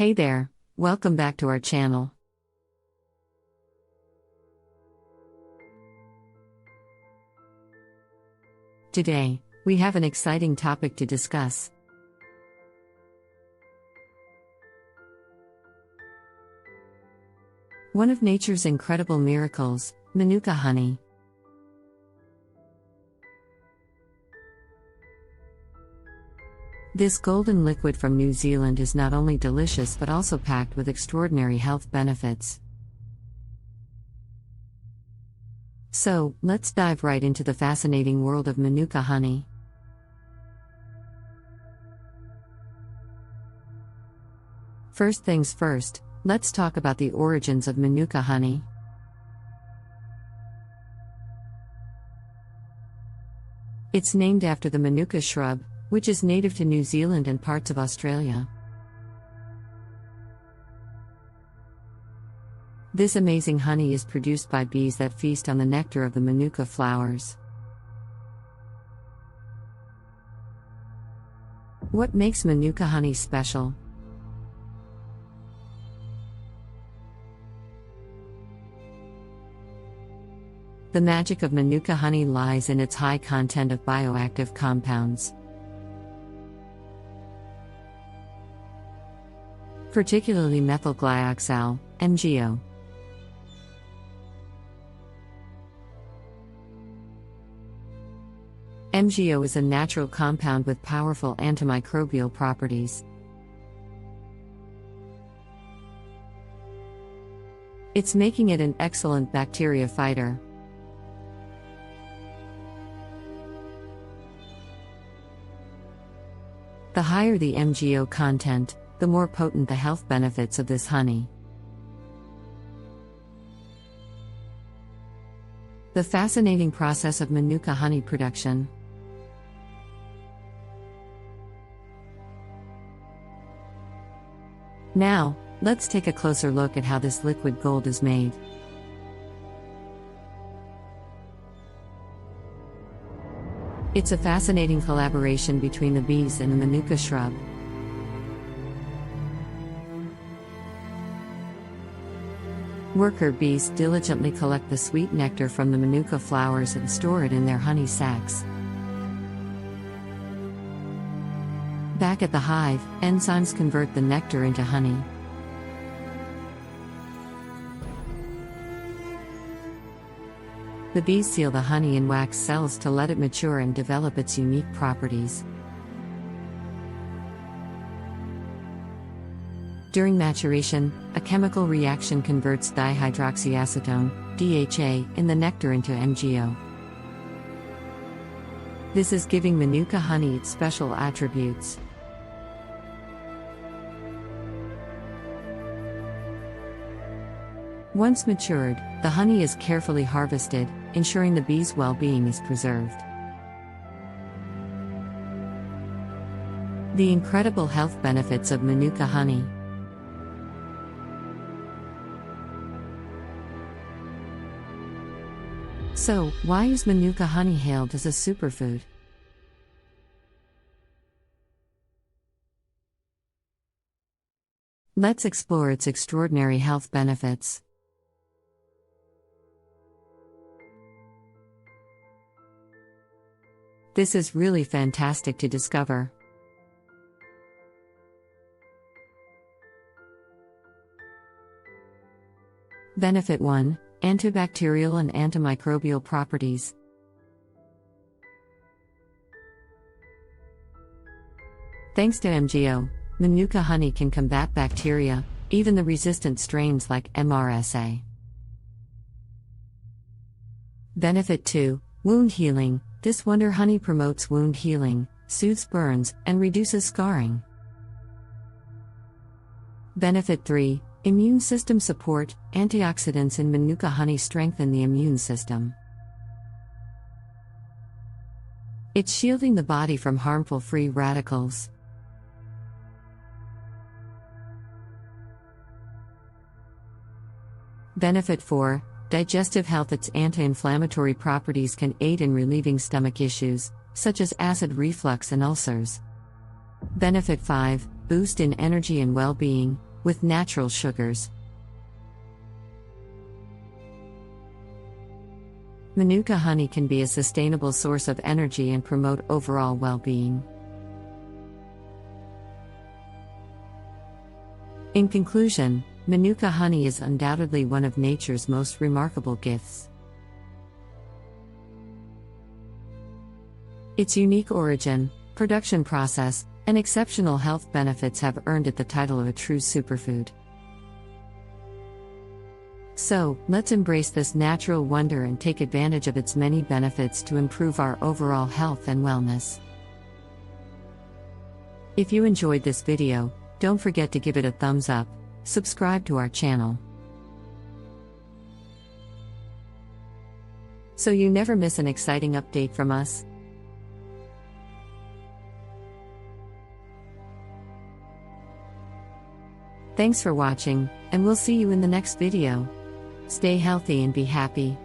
Hey there, welcome back to our channel. Today, we have an exciting topic to discuss. One of nature's incredible miracles, Manuka honey. This golden liquid from New Zealand is not only delicious but also packed with extraordinary health benefits. So, let's dive right into the fascinating world of Manuka honey. First things first, let's talk about the origins of Manuka honey. It's named after the Manuka shrub, which is native to New Zealand and parts of Australia. This amazing honey is produced by bees that feast on the nectar of the Manuka flowers. What makes Manuka honey special? The magic of Manuka honey lies in its high content of bioactive compounds. Particularly Methylglyoxal, MgO. MgO is a natural compound with powerful antimicrobial properties. It's making it an excellent bacteria fighter. The higher the MgO content, the more potent the health benefits of this honey. The fascinating process of Manuka honey production. Now, let's take a closer look at how this liquid gold is made. It's a fascinating collaboration between the bees and the Manuka shrub. Worker bees diligently collect the sweet nectar from the Manuka flowers and store it in their honey sacs. Back at the hive, enzymes convert the nectar into honey. The bees seal the honey in wax cells to let it mature and develop its unique properties. During maturation, a chemical reaction converts dihydroxyacetone, DHA, in the nectar into MgO. This is giving Manuka honey its special attributes. Once matured, the honey is carefully harvested, ensuring the bees' well-being is preserved. The incredible health benefits of Manuka honey. So, why is Manuka honey hailed as a superfood? Let's explore its extraordinary health benefits. This is really fantastic to discover. Benefit 1. Antibacterial and antimicrobial properties. Thanks to MgO, Manuka honey can combat bacteria, even the resistant strains like MRSA. Benefit 2. Wound healing. This wonder honey promotes wound healing, soothes burns, and reduces scarring. Benefit 3. Immune system support. Antioxidants in Manuka honey strengthen the immune system. It's shielding the body from harmful free radicals. Benefit 4. Digestive health. Its anti-inflammatory properties can aid in relieving stomach issues, such as acid reflux and ulcers. Benefit 5. Boost in energy and well-being. with natural sugars. Manuka honey can be a sustainable source of energy and promote overall well-being. In conclusion, Manuka honey is undoubtedly one of nature's most remarkable gifts. Its unique origin, production process, and exceptional health benefits have earned it the title of a true superfood. So, let's embrace this natural wonder and take advantage of its many benefits to improve our overall health and wellness. If you enjoyed this video, don't forget to give it a thumbs up, subscribe to our channel, so you never miss an exciting update from us. Thanks for watching, and we'll see you in the next video. Stay healthy and be happy.